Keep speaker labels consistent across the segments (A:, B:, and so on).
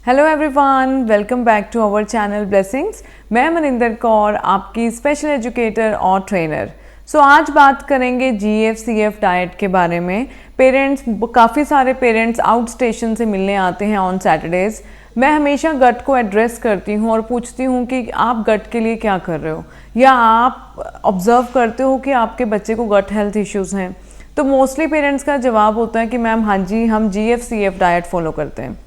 A: Hello everyone, welcome back to our channel Blessings. मैं मनिंदर कौर, आपकी special educator और trainer. आज बात करेंगे GFCF डाइट के बारे में। काफ़ी सारे पेरेंट्स आउट स्टेशन से मिलने आते हैं ऑन सैटरडेज़। मैं हमेशा गट को एड्रेस करती हूँ और पूछती हूँ कि आप गट के लिए क्या कर रहे हो, या आप ऑब्ज़र्व करते हो कि आपके बच्चे को गट हेल्थ इश्यूज़ हैं। तो मोस्टली पेरेंट्स का जवाब होता है कि मैम हाँ जी, हम GFCF डाइट फॉलो करते हैं।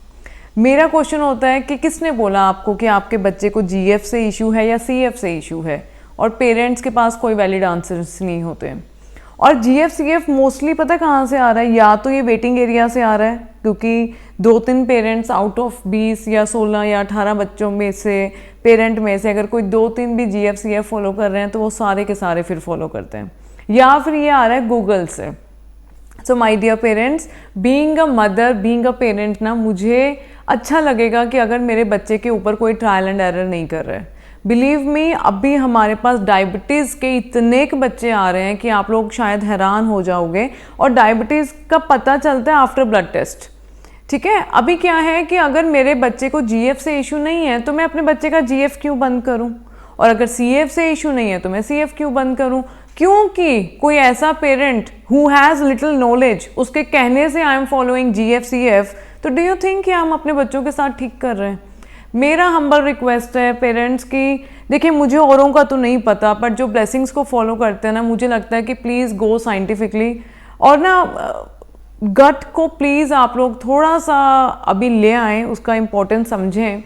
A: मेरा क्वेश्चन होता है कि किसने बोला आपको कि आपके बच्चे को GF से इशू है या CF से इशू है, और पेरेंट्स के पास कोई वैलिड आंसर्स नहीं होते हैं। और GFCF मोस्टली पता कहाँ से आ रहा है, या तो ये वेटिंग एरिया से आ रहा है, क्योंकि 2-3 पेरेंट्स आउट ऑफ 20 या 16 या 18 बच्चों में से पेरेंट में से अगर कोई 2-3 भी GFCF फॉलो कर रहे हैं तो वो सारे के सारे फिर फॉलो करते हैं, या फिर ये आ रहा है गूगल से। So my dear parents, being a mother, being a parent ना, मुझे अच्छा लगेगा कि अगर मेरे बच्चे के ऊपर कोई ट्रायल एंड एरर नहीं कर रहा है। बिलीव मी, अभी हमारे पास डायबिटीज़ के इतने के बच्चे आ रहे हैं कि आप लोग शायद हैरान हो जाओगे। और डायबिटीज़ का पता चलता है आफ्टर ब्लड टेस्ट। ठीक है, अभी क्या है कि अगर मेरे बच्चे को GF से इशू नहीं है तो मैं अपने बच्चे का GF क्यों बंद करूं, और अगर CF से इशू नहीं है तो मैं CF क्यों बंद करूं? क्योंकि कोई ऐसा parent who has little knowledge, उसके कहने से आई एम फॉलोइंग GFCF, तो डू यू थिंक कि हम अपने बच्चों के साथ ठीक कर रहे हैं? मेरा हम्बल रिक्वेस्ट है पेरेंट्स की, देखिए मुझे औरों का तो नहीं पता, पर जो ब्लेसिंग्स को फॉलो करते हैं ना, मुझे लगता है कि प्लीज़ गो साइंटिफिकली। और ना गट को प्लीज़ आप लोग थोड़ा सा अभी ले आएँ, उसका इम्पोर्टेंस समझें।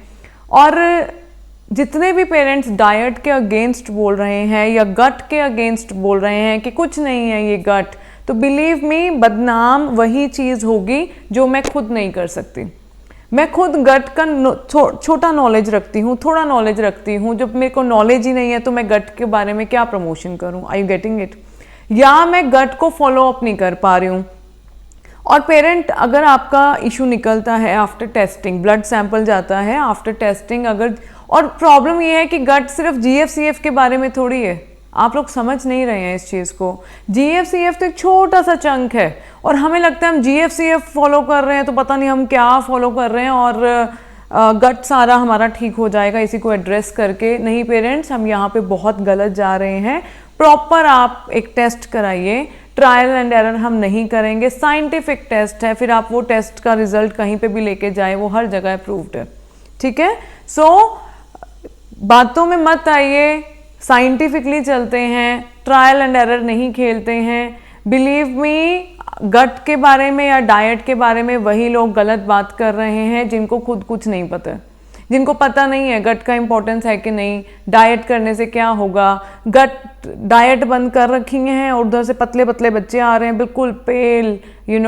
A: और जितने भी पेरेंट्स डाइट के अगेंस्ट बोल रहे हैं या गट के अगेंस्ट बोल रहे हैं कि कुछ नहीं है ये गट, तो बिलीव मी, बदनाम वही चीज़ होगी जो मैं खुद नहीं कर सकती। मैं खुद गट का छोटा नॉलेज रखती हूँ, थोड़ा नॉलेज रखती हूँ। जब मेरे को नॉलेज ही नहीं है तो मैं गट के बारे में क्या प्रमोशन करूँ? आई यू गेटिंग इट? या मैं गट को फॉलो अप नहीं कर पा रही हूँ। और पेरेंट, अगर आपका इशू निकलता है आफ्टर टेस्टिंग, ब्लड सैंपल जाता है आफ्टर टेस्टिंग, अगर, और प्रॉब्लम ये है कि गट सिर्फ GFCF के बारे में थोड़ी है, आप लोग समझ नहीं रहे हैं इस चीज़ को। GFCF तो एक छोटा सा चंक है, और हमें लगता है हम GFCF फॉलो कर रहे हैं तो पता नहीं हम क्या फॉलो कर रहे हैं, और गट सारा हमारा ठीक हो जाएगा इसी को एड्रेस करके। नहीं पेरेंट्स, हम यहाँ पे बहुत गलत जा रहे हैं। प्रॉपर आप एक टेस्ट कराइए, ट्रायल एंड एरर हम नहीं करेंगे, साइंटिफिक टेस्ट है, फिर आप वो टेस्ट का रिजल्ट कहीं पे भी लेके जाए, वो हर जगह अप्रूव्ड है। ठीक है, बातों में मत आइए, साइंटिफिकली चलते हैं, ट्रायल एंड एरर नहीं खेलते हैं। बिलीव मी, गट के बारे में या डाइट के बारे में वही लोग गलत बात कर रहे हैं जिनको खुद कुछ नहीं पता, जिनको पता नहीं है गट का इंपॉर्टेंस है कि नहीं, डाइट करने से क्या होगा। गट डाइट बंद कर रखी हैं और उधर से पतले पतले बच्चे आ रहे हैं, बिल्कुल पेल,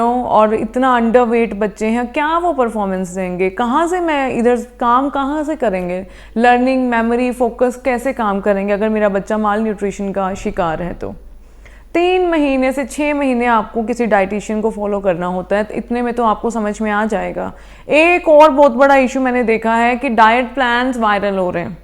A: और इतना अंडर वेट बच्चे हैं, क्या वो परफॉर्मेंस देंगे? कहाँ से मैं इधर काम कहाँ से करेंगे? लर्निंग, मेमोरी, फोकस कैसे काम करेंगे अगर मेरा बच्चा माल न्यूट्रिशन का शिकार है? तो 3 महीने से 6 महीने आपको किसी डाइटिशियन को फॉलो करना होता है, तो इतने में तो आपको समझ में आ जाएगा। एक और बहुत बड़ा इशू मैंने देखा है कि डाइट प्लान्स वायरल हो रहे हैं।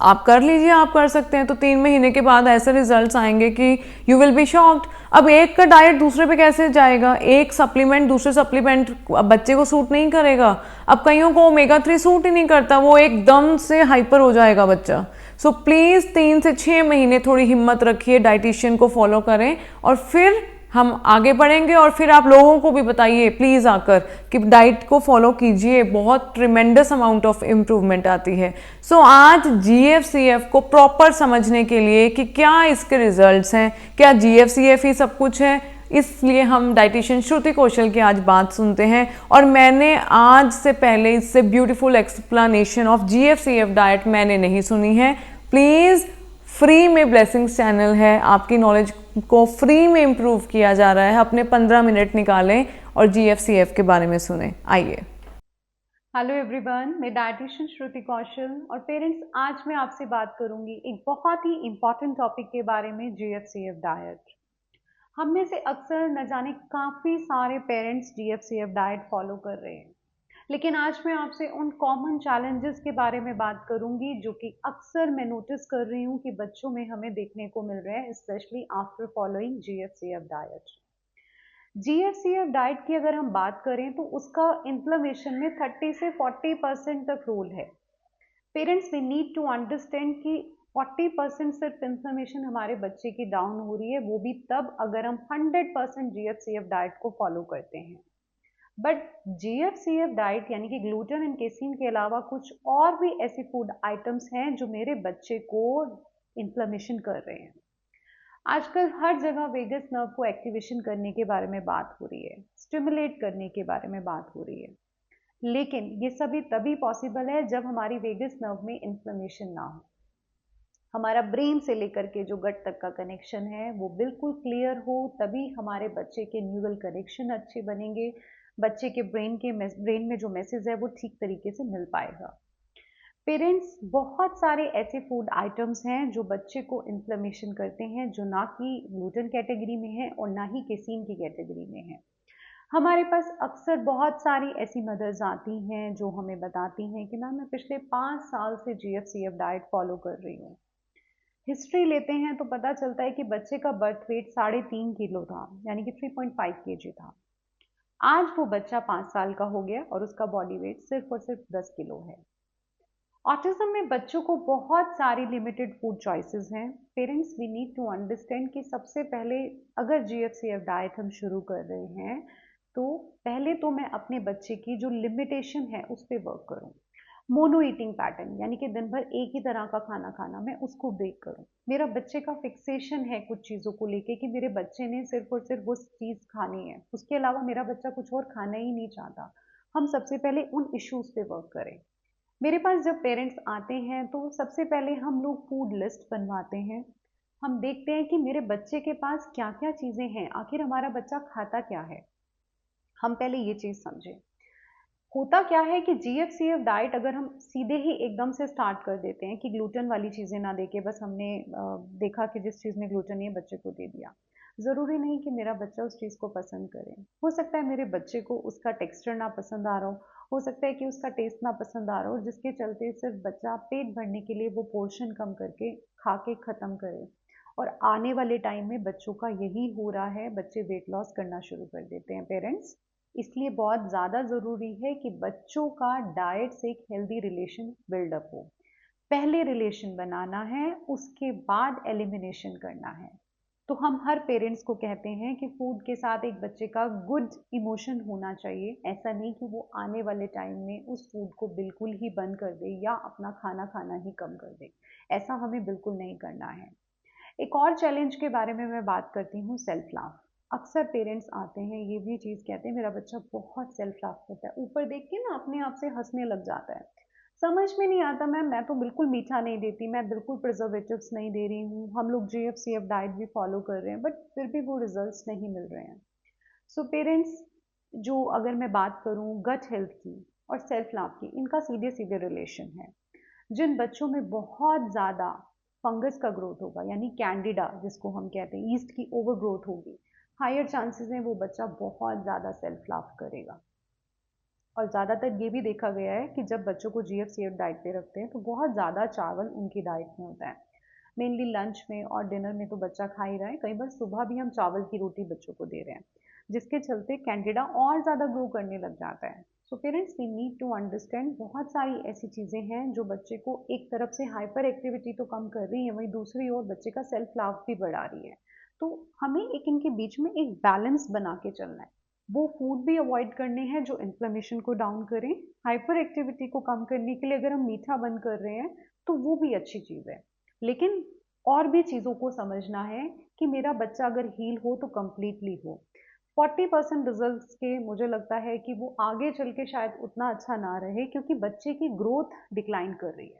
A: आप कर लीजिए, आप कर सकते हैं, तो 3 महीने के बाद ऐसे रिजल्ट्स आएंगे कि यू विल बी शॉक्ड। अब एक का डाइट दूसरे पे कैसे जाएगा? एक सप्लीमेंट दूसरे सप्लीमेंट बच्चे को सूट नहीं करेगा। अब कईयों को ओमेगा 3 सूट ही नहीं करता, वो एकदम से हाइपर हो जाएगा बच्चा। सो प्लीज़ 3 से 6 महीने थोड़ी हिम्मत रखिए, डाइटिशियन को फॉलो करें, और फिर हम आगे बढ़ेंगे। और फिर आप लोगों को भी बताइए प्लीज़ आकर कि डाइट को फॉलो कीजिए, बहुत ट्रिमेंडस अमाउंट ऑफ इम्प्रूवमेंट आती है। आज GFCF को प्रॉपर समझने के लिए कि क्या इसके रिजल्ट्स हैं, क्या GFCF ही सब कुछ है, इसलिए हम डाइटिशियन श्रुति कौशल की आज बात सुनते हैं। और मैंने आज से पहले इससे beautiful explanation of GFCF diet मैंने नहीं सुनी है। प्लीज़, फ्री में ब्लेसिंग्स चैनल है, आपकी नॉलेज को फ्री में इम्प्रूव किया जा रहा है। अपने 15 मिनट निकालें और GFCF के बारे में सुने। आइए।
B: हेलो एवरीवन, मैं डाइटिशियन श्रुति कौशल, और पेरेंट्स, आज मैं आपसे बात करूंगी एक बहुत ही इम्पॉर्टेंट टॉपिक के बारे में, GFCF डाइट। हम में से अक्सर न जाने काफ़ी सारे पेरेंट्स GFCF डाइट फॉलो कर रहे हैं, लेकिन आज मैं आपसे उन कॉमन चैलेंजेस के बारे में बात करूंगी जो कि अक्सर मैं नोटिस कर रही हूँ कि बच्चों में हमें देखने को मिल रहे हैं, specially after following GFCF diet. GFCF diet की अगर हम बात करें तो उसका इन्फ्लेमेशन में 30 से 40% तक रोल है। Parents we need to understand कि 40% सिर्फ इन्फ्लेमेशन हमारे बच्चे की डाउन हो रही है, वो भी तब अगर हम 100% GFCF डाइट को फॉलो करते हैं। बट GFCF डाइट यानी कि ग्लूटेन एंड केसीन के अलावा कुछ और भी ऐसे फूड आइटम्स हैं जो मेरे बच्चे को इन्फ्लेमेशन कर रहे हैं। आजकल हर जगह वेगस नर्व को एक्टिवेशन करने के बारे में बात हो रही है, स्टिमुलेट करने के बारे में बात हो रही है, लेकिन ये सभी तभी पॉसिबल है जब हमारी वेगस नर्व में इन्फ्लेमेशन ना हो, हमारा ब्रेन से लेकर के जो गट तक का कनेक्शन है वो बिल्कुल क्लियर हो, तभी हमारे बच्चे के न्यूरल कनेक्शन अच्छे बनेंगे, बच्चे के ब्रेन में जो मैसेज है वो ठीक तरीके से मिल पाएगा। पेरेंट्स, बहुत सारे ऐसे फूड आइटम्स हैं जो बच्चे को इन्फ्लेमेशन करते हैं, जो ना कि ग्लूटेन कैटेगरी में है और ना ही केसीन की कैटेगरी में है। हमारे पास अक्सर बहुत सारी ऐसी मदर्स आती हैं जो हमें बताती हैं कि मैम मैं पिछले 5 साल से GFCF डाइट फॉलो कर रही हूँ। हिस्ट्री लेते हैं तो पता चलता है कि बच्चे का बर्थ वेट 3.5 किलो था, यानी कि 3.5 kg था। आज वो बच्चा 5 साल का हो गया और उसका बॉडी वेट सिर्फ और सिर्फ 10 किलो है। ऑटिज्म में बच्चों को बहुत सारी लिमिटेड फूड चॉइसेस हैं। Parents we need to understand कि सबसे पहले अगर GFCF डाइट हम शुरू कर रहे हैं तो पहले तो मैं अपने बच्चे की जो लिमिटेशन है उस पर वर्क करूं। मोनो ईटिंग पैटर्न यानी कि दिन भर एक ही तरह का खाना खाना, मैं उसको ब्रेक करूं। मेरा बच्चे का फिक्सेशन है कुछ चीज़ों को लेके कि मेरे बच्चे ने सिर्फ और सिर्फ वो चीज़ खानी है, उसके अलावा मेरा बच्चा कुछ और खाना ही नहीं चाहता। हम सबसे पहले उन इश्यूज पे वर्क करें। मेरे पास जब पेरेंट्स आते हैं तो सबसे पहले हम लोग फूड लिस्ट बनवाते हैं। हम देखते हैं कि मेरे बच्चे के पास क्या क्या चीज़ें हैं, आखिर हमारा बच्चा खाता क्या है। हम पहले ये चीज़ समझें। होता क्या है कि GFCF डाइट अगर हम सीधे ही एकदम से स्टार्ट कर देते हैं कि ग्लूटेन वाली चीज़ें ना देके बस हमने देखा कि जिस चीज़ में ग्लूटेन नहीं है बच्चे को दे दिया, ज़रूरी नहीं कि मेरा बच्चा उस चीज़ को पसंद करे। हो सकता है मेरे बच्चे को उसका टेक्सचर ना पसंद आ रहा हो सकता है कि उसका टेस्ट ना पसंद आ रहा हो, जिसके चलते सिर्फ बच्चा पेट भरने के लिए वो पोर्शन कम करके खा के ख़त्म करे। और आने वाले टाइम में बच्चों का यही हो रहा है, बच्चे वेट लॉस करना शुरू कर देते हैं पेरेंट्स। इसलिए बहुत ज़्यादा ज़रूरी है कि बच्चों का डाइट से एक हेल्दी रिलेशन बिल्डअप हो। पहले रिलेशन बनाना है, उसके बाद एलिमिनेशन करना है। तो हम हर पेरेंट्स को कहते हैं कि फूड के साथ एक बच्चे का गुड इमोशन होना चाहिए। ऐसा नहीं कि वो आने वाले टाइम में उस फूड को बिल्कुल ही बंद कर दे या अपना खाना खाना ही कम कर दे। ऐसा हमें बिल्कुल नहीं करना है। एक और चैलेंज के बारे में मैं बात करती हूँ, सेल्फ लव। अक्सर पेरेंट्स आते हैं ये भी चीज़ कहते हैं मेरा बच्चा बहुत सेल्फ लव करता है, ऊपर देख के ना अपने आप से हंसने लग जाता है। समझ में नहीं आता मैम, मैं तो बिल्कुल मीठा नहीं देती, मैं बिल्कुल प्रिजर्वेटिव्स नहीं दे रही हूँ, हम लोग GFCF डाइट भी फॉलो कर रहे हैं बट फिर भी वो रिजल्ट्स नहीं मिल रहे हैं। सो पेरेंट्स, जो अगर मैं बात करूँ गट हेल्थ की और सेल्फ लव की, इनका सीधे सीधे रिलेशन है। जिन बच्चों में बहुत ज़्यादा फंगस का ग्रोथ होगा यानी कैंडिडा जिसको हम कहते हैं, ईस्ट की ओवर ग्रोथ होगी, हायर चांसेस हैं वो बच्चा बहुत ज़्यादा सेल्फ लव करेगा। और ज़्यादातर ये भी देखा गया है कि जब बच्चों को GFCF डाइट पे रखते हैं तो बहुत ज़्यादा चावल उनकी डाइट में होता है। मेनली लंच में और डिनर में तो बच्चा खा ही रहा है, कई बार सुबह भी हम चावल की रोटी बच्चों को दे रहे हैं, जिसके चलते कैंडिडा और ज़्यादा ग्रो करने लग जाता है। So parents we need to understand, बहुत सारी ऐसी चीज़ें हैं जो बच्चे को एक तरफ से हाइपर एक्टिविटी तो कम कर रही है, वहीं दूसरी ओर बच्चे का सेल्फ लव भी बढ़ा रही है। तो हमें एक इनके बीच में एक बैलेंस बना के चलना है। वो फूड भी अवॉइड करने हैं जो इन्फ्लेमेशन को डाउन करें। हाइपर एक्टिविटी को कम करने के लिए अगर हम मीठा बंद कर रहे हैं तो वो भी अच्छी चीज़ है, लेकिन और भी चीज़ों को समझना है कि मेरा बच्चा अगर हील हो तो कम्प्लीटली हो। 40% रिजल्ट्स के मुझे लगता है कि वो आगे चल के शायद उतना अच्छा ना रहे, क्योंकि बच्चे की ग्रोथ डिक्लाइन कर रही है।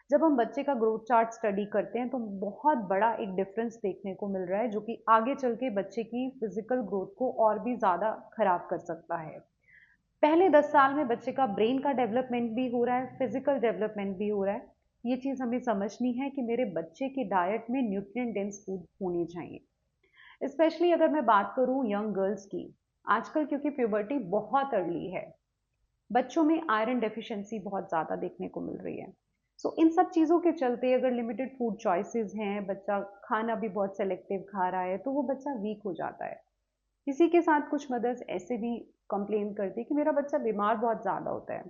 B: जब हम बच्चे का ग्रोथ चार्ट स्टडी करते हैं तो बहुत बड़ा एक डिफरेंस देखने को मिल रहा है, जो कि आगे चल के बच्चे की फिजिकल ग्रोथ को और भी ज़्यादा खराब कर सकता है। पहले 10 साल में बच्चे का ब्रेन का डेवलपमेंट भी हो रहा है, फिजिकल डेवलपमेंट भी हो रहा है। ये चीज़ हमें समझनी है कि मेरे बच्चे की डाइट में न्यूट्रिएंट डेंस फूड होनी चाहिए। स्पेशली अगर मैं बात करूँ यंग गर्ल्स की, आजकल क्योंकि प्यूबर्टी बहुत अर्ली है, बच्चों में आयरन डेफिशिएंसी बहुत ज़्यादा देखने को मिल रही है। सो इन सब चीज़ों के चलते अगर लिमिटेड फूड चॉइसेस हैं, बच्चा खाना भी बहुत सेलेक्टिव खा रहा है, तो वो बच्चा वीक हो जाता है। इसी के साथ कुछ मदर्स ऐसे भी कंप्लेन करती कि मेरा बच्चा बीमार बहुत ज़्यादा होता है।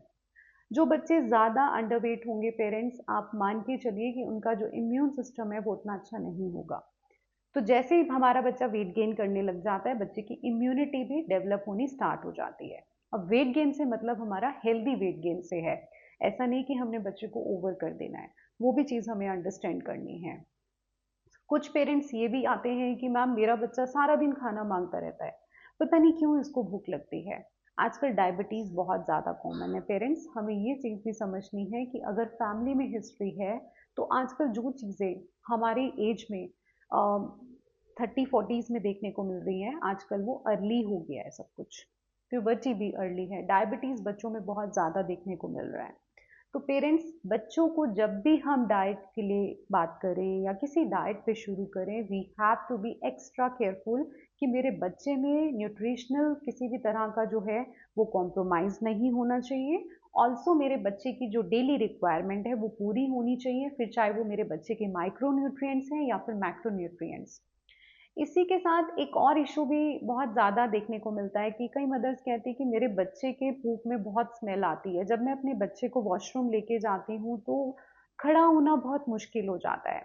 B: जो बच्चे ज़्यादा अंडरवेट होंगे पेरेंट्स, आप मान के चलिए कि उनका जो इम्यून सिस्टम है वो उतना अच्छा नहीं होगा। तो जैसे ही हमारा बच्चा वेट गेन करने लग जाता है, बच्चे की इम्यूनिटी भी डेवलप होनी स्टार्ट हो जाती है। अब वेट गेन से मतलब हमारा हेल्दी वेट गेन से है, ऐसा नहीं कि हमने बच्चे को ओवर कर देना है, वो भी चीज़ हमें अंडरस्टैंड करनी है। कुछ पेरेंट्स ये भी आते हैं कि मैम मेरा बच्चा सारा दिन खाना मांगता रहता है, पता नहीं क्यों इसको भूख लगती है। आजकल डायबिटीज़ बहुत ज़्यादा कॉमन है पेरेंट्स, हमें ये चीज़ भी समझनी है कि अगर फैमिली में हिस्ट्री है तो आजकल जो चीज़ें हमारे एज में 30-40s में देखने को मिल रही हैं, आजकल वो अर्ली हो गया है सब कुछ। प्यूबर्टी भी अर्ली है, डायबिटीज़ बच्चों में बहुत ज़्यादा देखने को मिल रहा है। तो पेरेंट्स बच्चों को जब भी हम डाइट के लिए बात करें या किसी डाइट पे शुरू करें, we have to be extra careful कि मेरे बच्चे में न्यूट्रिशनल किसी भी तरह का जो है वो कॉम्प्रोमाइज़ नहीं होना चाहिए। ऑल्सो मेरे बच्चे की जो डेली रिक्वायरमेंट है वो पूरी होनी चाहिए, फिर चाहे वो मेरे बच्चे के माइक्रो न्यूट्रिएंट्स हैं या फिर मैक्रो न्यूट्रिएंट्स। इसी के साथ एक और इशू भी बहुत ज़्यादा देखने को मिलता है कि कई मदर्स कहती हैं कि मेरे बच्चे के पूप में बहुत स्मेल आती है, जब मैं अपने बच्चे को वॉशरूम लेके जाती हूँ तो खड़ा होना बहुत मुश्किल हो जाता है।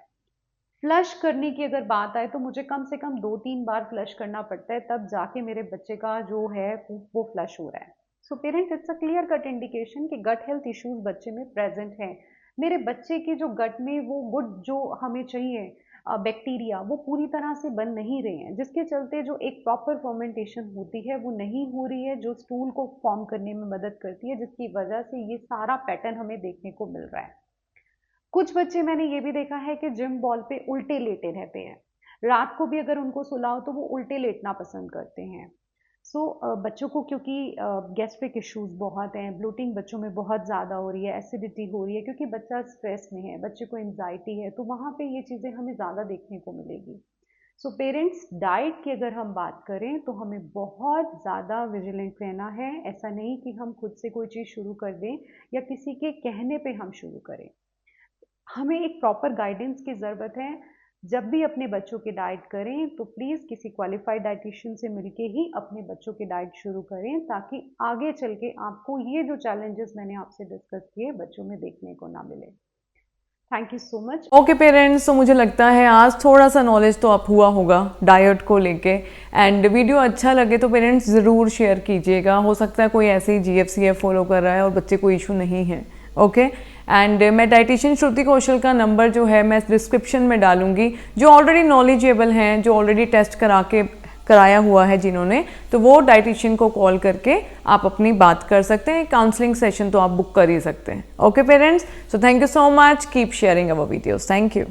B: फ्लश करने की अगर बात आए तो मुझे कम से कम 2-3 बार फ्लश करना पड़ता है, तब जाके मेरे बच्चे का जो है पूप वो फ्लश हो रहा है। So parents, it's a clear cut indication कि गट हेल्थ इश्यूज बच्चे में प्रेजेंट हैं। मेरे बच्चे के जो गट में वो गुड जो हमें चाहिए बैक्टीरिया वो पूरी तरह से बन नहीं रहे हैं, जिसके चलते जो एक प्रॉपर फर्मेंटेशन होती है वो नहीं हो रही है, जो स्टूल को फॉर्म करने में मदद करती है, जिसकी वजह से ये सारा पैटर्न हमें देखने को मिल रहा है। कुछ बच्चे मैंने ये भी देखा है कि जिम बॉल पे उल्टे लेटे रहते हैं, रात को भी अगर उनको सुलाओ तो वो उल्टे लेटना पसंद करते हैं। सो बच्चों को क्योंकि गैस्ट्रिक इश्यूज बहुत हैं, ब्लोटिंग बच्चों में बहुत ज़्यादा हो रही है, एसिडिटी हो रही है क्योंकि बच्चा स्ट्रेस में है, बच्चे को एंजाइटी है, तो वहाँ पे ये चीज़ें हमें ज़्यादा देखने को मिलेगी। सो पेरेंट्स, डाइट की अगर हम बात करें तो हमें बहुत ज़्यादा विजिलेंट रहना है। ऐसा नहीं कि हम खुद से कोई चीज़ शुरू कर दें या किसी के कहने पे हम शुरू करें। हमें एक प्रॉपर गाइडेंस की ज़रूरत है। जब भी अपने बच्चों की डाइट करें तो प्लीज़ किसी क्वालिफाइड डाइटिशियन से मिलके ही अपने बच्चों की डाइट शुरू करें, ताकि आगे चल के आपको ये जो चैलेंजेस मैंने आपसे डिस्कस किए बच्चों में देखने को ना मिले। Thank you so much.
A: Okay parents, तो मुझे लगता है आज थोड़ा सा नॉलेज तो आप हुआ होगा डाइट को लेके। एंड वीडियो अच्छा लगे तो पेरेंट्स ज़रूर शेयर कीजिएगा, हो सकता है कोई ऐसे ही GFCF फॉलो कर रहा है और बच्चे को इशू नहीं है। ओके, एंड मैं डाइटिशियन श्रुति कौशल का नंबर जो है मैं डिस्क्रिप्शन में डालूंगी। जो ऑलरेडी नॉलेजेबल हैं, जो ऑलरेडी टेस्ट कराया हुआ है जिन्होंने, तो वो डाइटिशियन को कॉल करके आप अपनी बात कर सकते हैं, काउंसलिंग सेशन तो आप बुक कर ही सकते हैं। Okay parents, so thank you so much, keep sharing our videos, thank you.